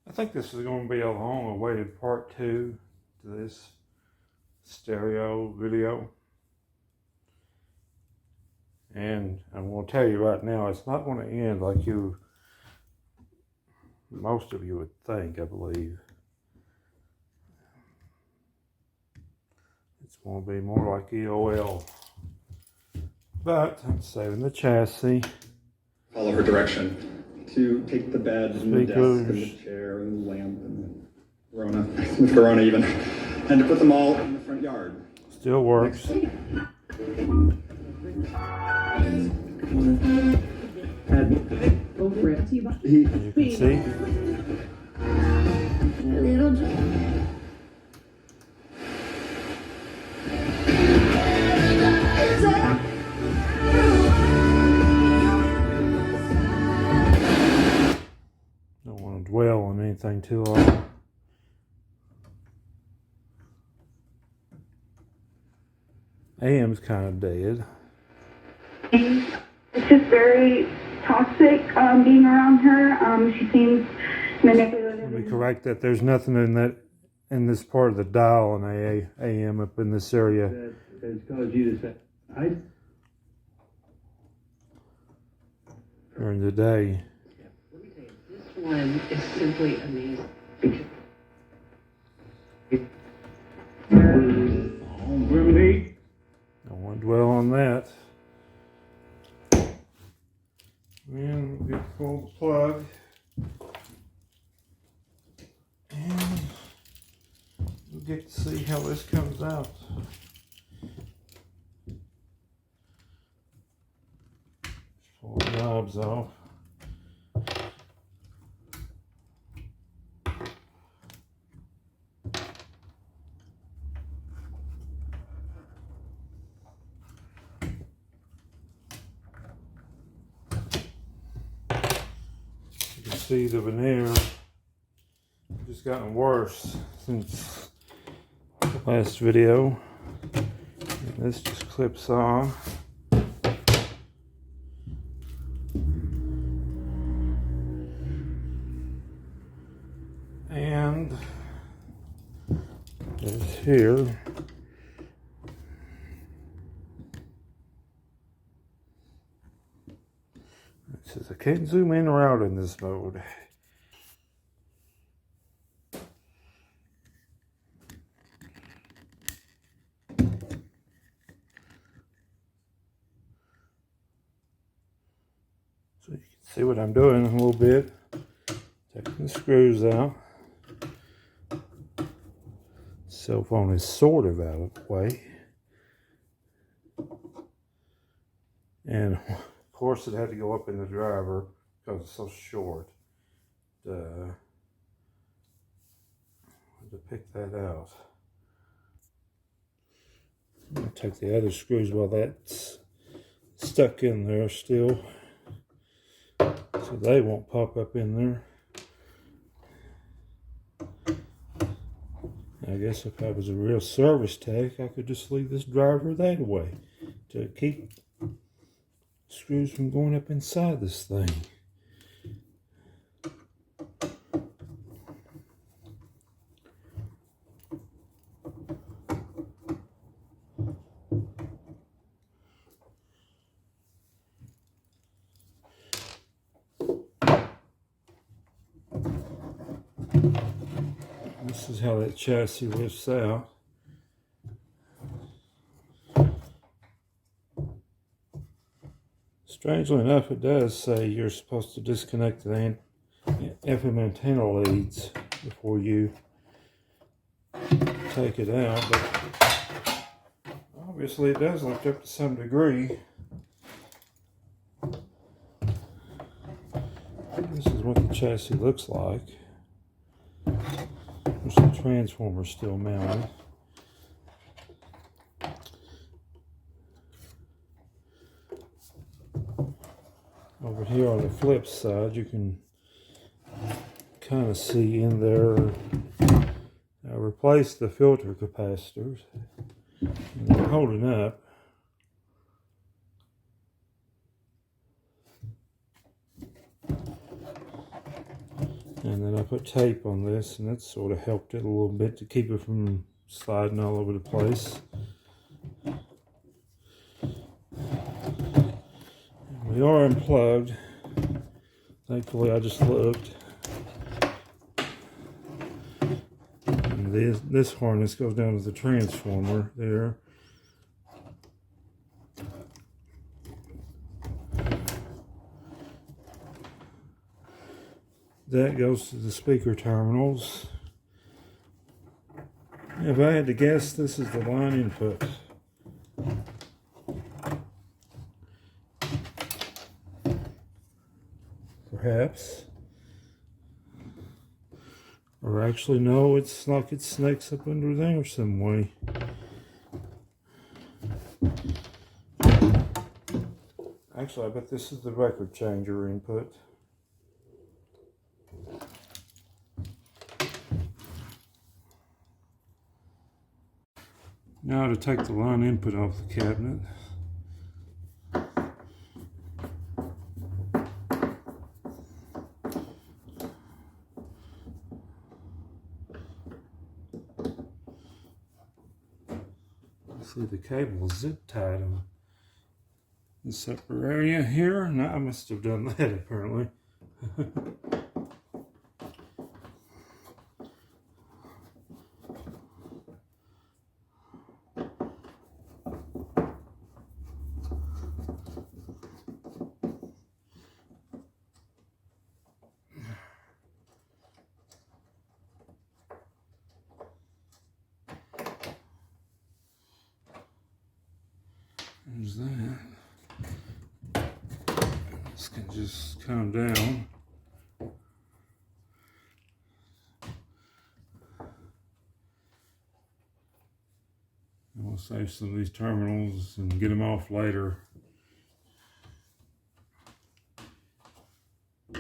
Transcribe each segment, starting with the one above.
I think this is going to be a long-awaited part 2 to this stereo video. And I'm going to tell you right now, it's not going to end like most of you would think, I believe. It's going to be more like EOL. But I'm saving the chassis. Follow her direction. To take the bed and the desk and the chair and the lamp and the Corona even, and to put them all in the front yard. Still works. You can see. Don't want to dwell on anything too long. AM's kind of dead. It's just very toxic being around her. She seems manipulative. Let me correct that. There's nothing in this part of the dial on AM up in this area. That has caused you to say, During the day. Let me tell you, this one is simply amazing. Don't want to dwell on that. And we'll get full plug. And we'll get to see how this comes out. Pull the knobs off. You can see the veneer just gotten worse since the last video. And this just clips on. And there's here. It says I can't zoom in or out in this mode. So you can see what I'm doing a little bit. Taking the screws out. Cell phone is sort of out of the way. And of course it had to go up in the driver because it's so short. To pick that out. I'm going to take the other screws while that's stuck in there still. So they won't pop up in there. I guess if I was a real service tech, I could just leave this driver that way to keep screws from going up inside this thing. This is how that chassis lifts out. Strangely enough, it does say you're supposed to disconnect the FM antenna leads before you take it out, but obviously it does lift up to some degree. This is what the chassis looks like. There's the transformer still mounted. Over here on the flip side, you can kind of see in there. I replaced the filter capacitors. And they're holding up. And And then I put tape on this, and that sort of helped it a little bit to keep it from sliding all over the place. We are unplugged. Thankfully, I just looked. And this harness goes down to the transformer there. That goes to the speaker terminals. If I had to guess, this is the line input. Perhaps. Or actually, no, it's like it snakes up under there some way. Actually, I bet this is the record changer input. Now to take the line input off the cabinet. See, the cable is zip tied in the separate area here. Now I must have done that apparently. There's that. This can just come down. And we'll save some of these terminals and get them off later. So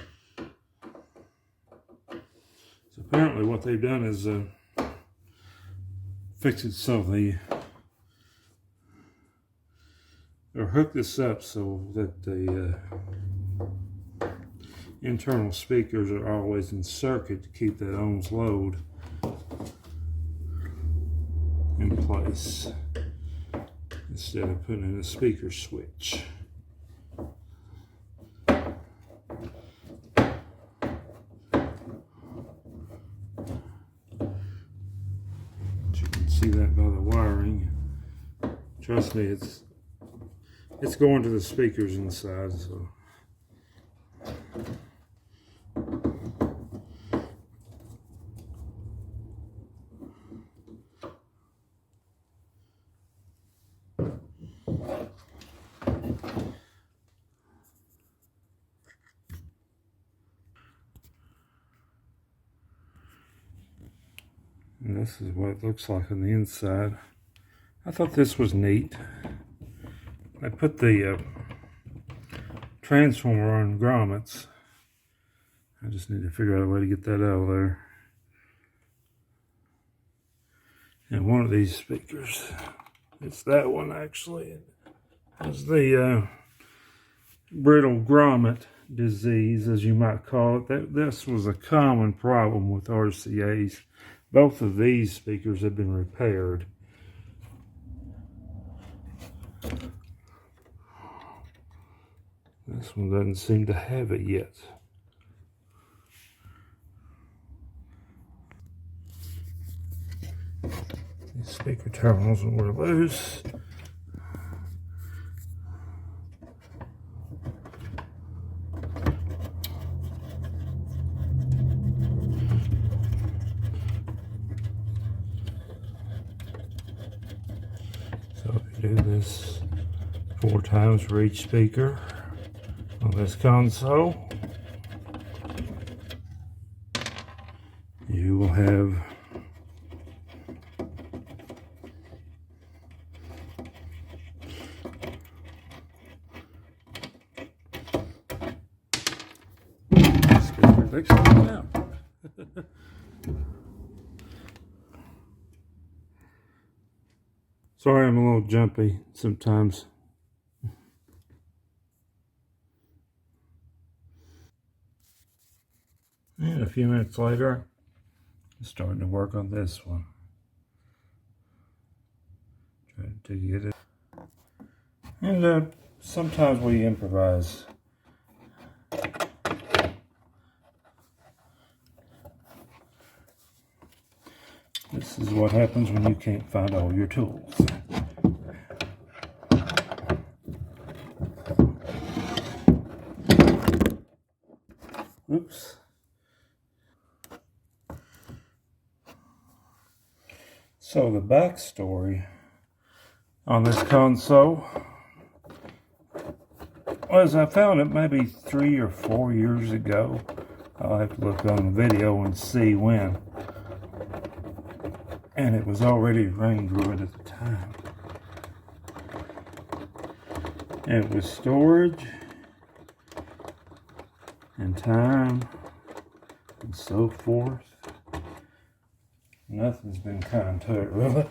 apparently what they've done is fix it so or hook this up so that the internal speakers are always in circuit to keep that ohms load in place instead of putting in a speaker switch. You can see that by the wiring. Trust me, it's going to the speakers inside, so. And this is what it looks like on the inside. I thought this was neat. I put the transformer on grommets. I just need to figure out a way to get that out of there. And one of these speakers, it's that one actually, it has the brittle grommet disease, as you might call it. This was a common problem with RCAs. Both of these speakers have been repaired. This one doesn't seem to have it yet. These speaker terminals were loose. So if you do this 4 times for each speaker on this console, you will have speaker fixed now. Sorry, I'm a little jumpy sometimes. And a few minutes later, I'm starting to work on this one. Trying to get it. And sometimes we improvise. This is what happens when you can't find all your tools. Oops. So the backstory on this console was I found it maybe 3 or 4 years ago. I'll have to look on the video and see when. And it was already rain ruined at the time. And it was storage and time and so forth. Nothing's been kind to it, really.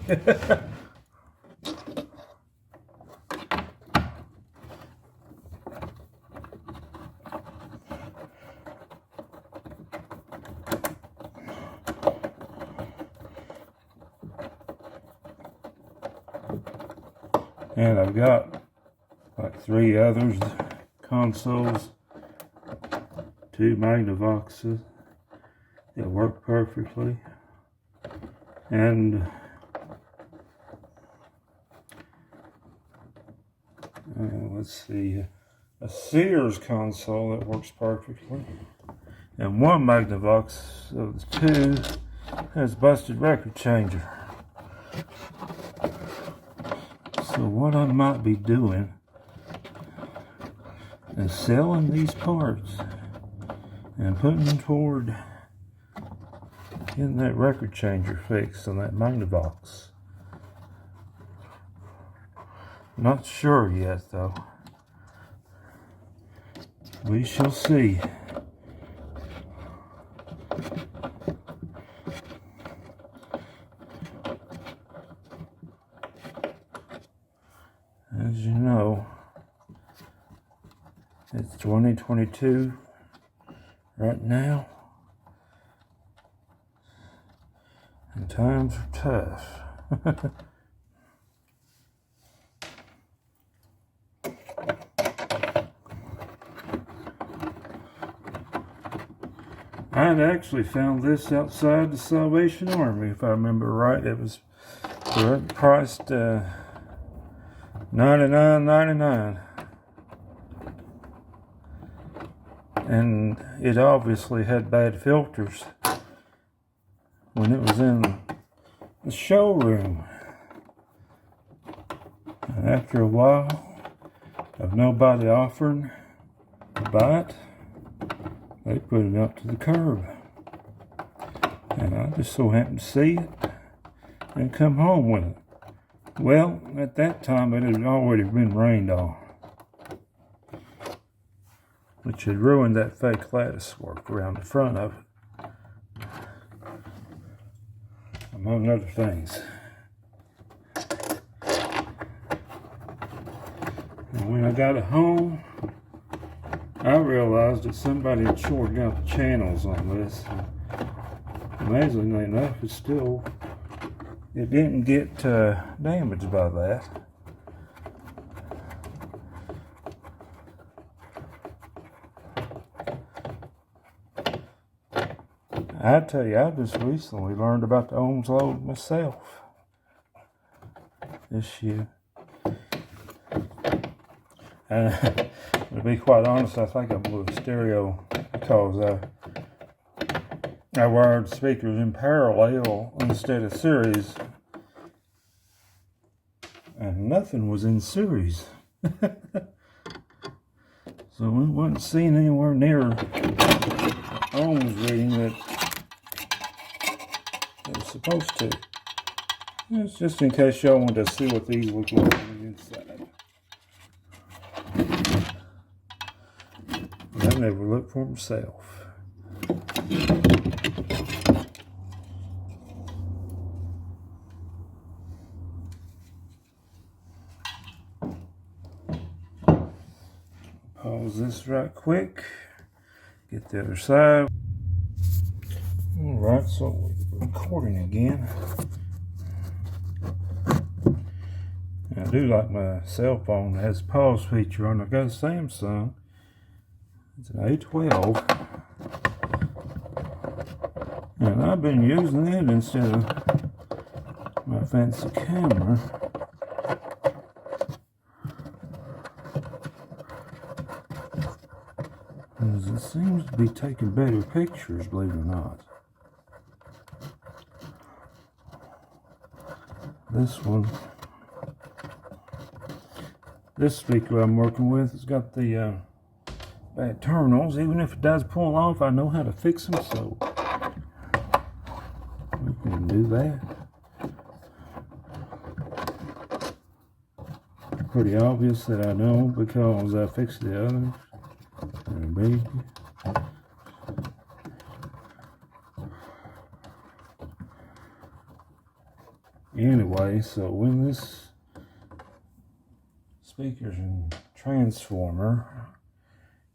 And I've got like 3 others, consoles, 2 Magnavoxes that work perfectly. And let's see, a Sears console that works perfectly. And 1 Magnavox of the 2 has busted record changer. So what I might be doing is selling these parts and putting them toward getting that record changer fixed on that Magnavox. Not sure yet though. We shall see. As you know, it's 2022 right now, and times are tough. I'd actually found this outside the Salvation Army, if I remember right. It was priced $99.99, and it obviously had bad filters when it was in the showroom. And after a while of nobody offering to buy it, they put it up to the curb. And I just so happened to see it and come home with it. Well, at that time it had already been rained on, which had ruined that fake lattice work around the front of it, among other things. And when I got it home, I realized that somebody had shorted out the channels on this. Amazingly enough, it didn't get damaged by that. I tell you, I just recently learned about the Ohm's law myself this year. And to be quite honest, I think I blew a stereo because I wired speakers in parallel instead of series, and nothing was in series. So it wasn't seen anywhere near ohms reading that it was supposed to. It's just in case y'all wanted to see what these look like on the inside. I never looked for myself. Pause this right quick. Get the other side. Alright, so we're recording again. I do like my cell phone that has a pause feature on it. I got a Samsung. It's an A12. And I've been using it instead of my fancy camera. Because it seems to be taking better pictures, believe it or not. This speaker I'm working with has got the bad terminals. Even if it does pull off, I know how to fix them, so we can do that. Pretty obvious that I know because I fixed the others. Maybe. Anyway, so when this speakers and transformer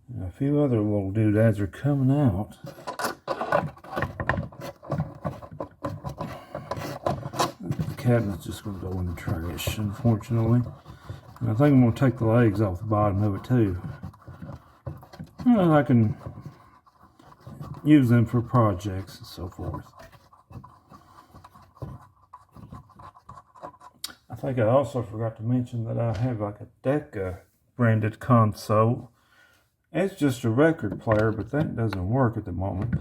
and a few other little doodads are coming out, the cabinet's just going to go in the trash, unfortunately. And I think I'm going to take the legs off the bottom of it too. Well, I can use them for projects and so forth. I think I also forgot to mention that I have like a Decca branded console. It's just a record player, but that doesn't work at the moment.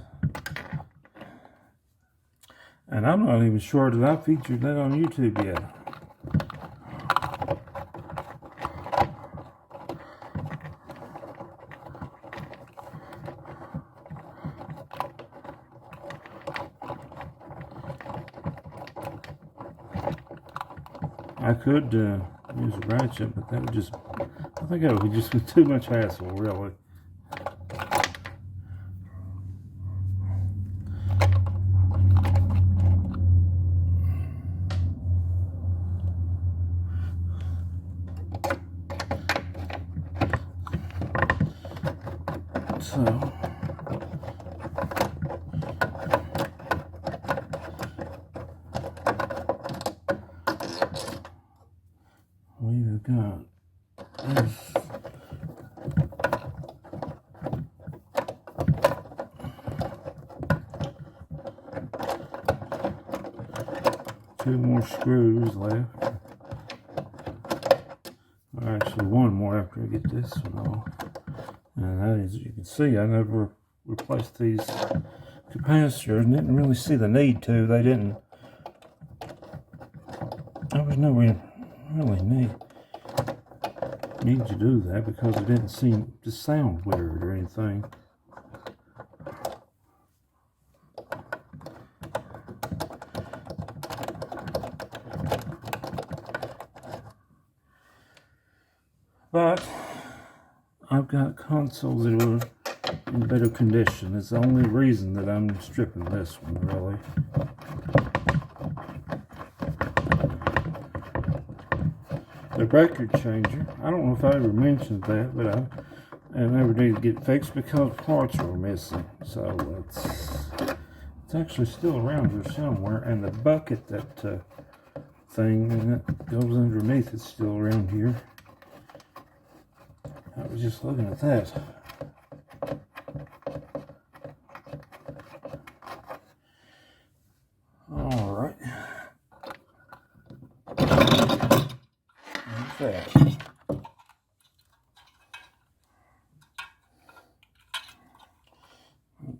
And I'm not even sure that I featured that on YouTube yet. I could use a ratchet, but that would just, I think that would just be too much hassle, really. So, we've got this. Two more screws left. Or actually, one more after I get this one off. And as you can see, I never replaced these capacitors and didn't really see the need to. They didn't. There was no really need to do that because it didn't seem to sound weird or anything. But I've got consoles that are in better condition. It's the only reason that I'm stripping this one, really. The record changer, I don't know if I ever mentioned that, but I never did get fixed because parts were missing. So it's actually still around here somewhere, and the bucket, that thing that goes underneath, it's still around here. I was just looking at that. All right. That.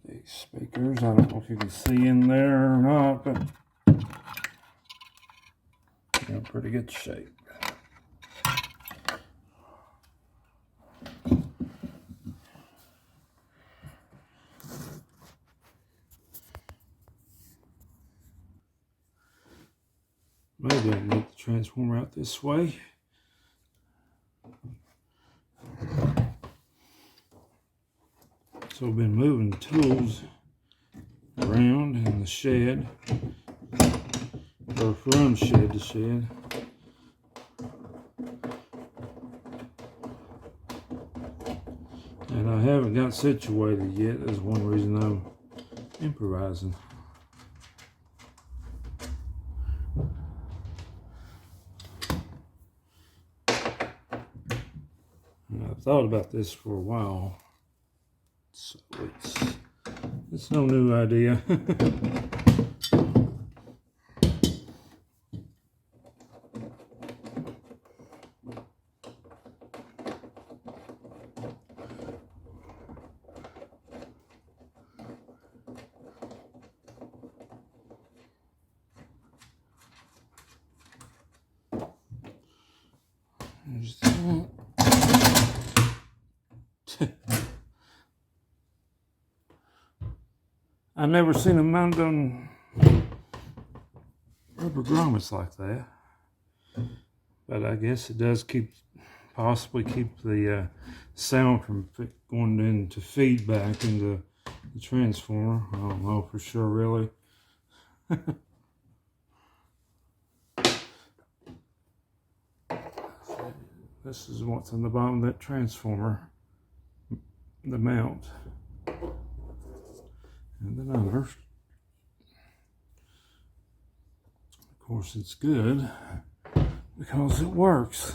These speakers, I don't know if you can see in there or not, but they're in pretty good shape. Maybe I'll make the transformer out this way. So I've been moving tools around in the shed, or from shed to shed. And I haven't got situated yet. That's one reason I'm improvising. I've thought about this for a while, so it's no new idea. There's that. I've never seen them mount on rubber grommets like that, but I guess it does possibly keep the sound from going into feedback into the transformer. I don't know for sure, really. This is what's on the bottom of that transformer, the mount, and the numbers. Of course, it's good because it works.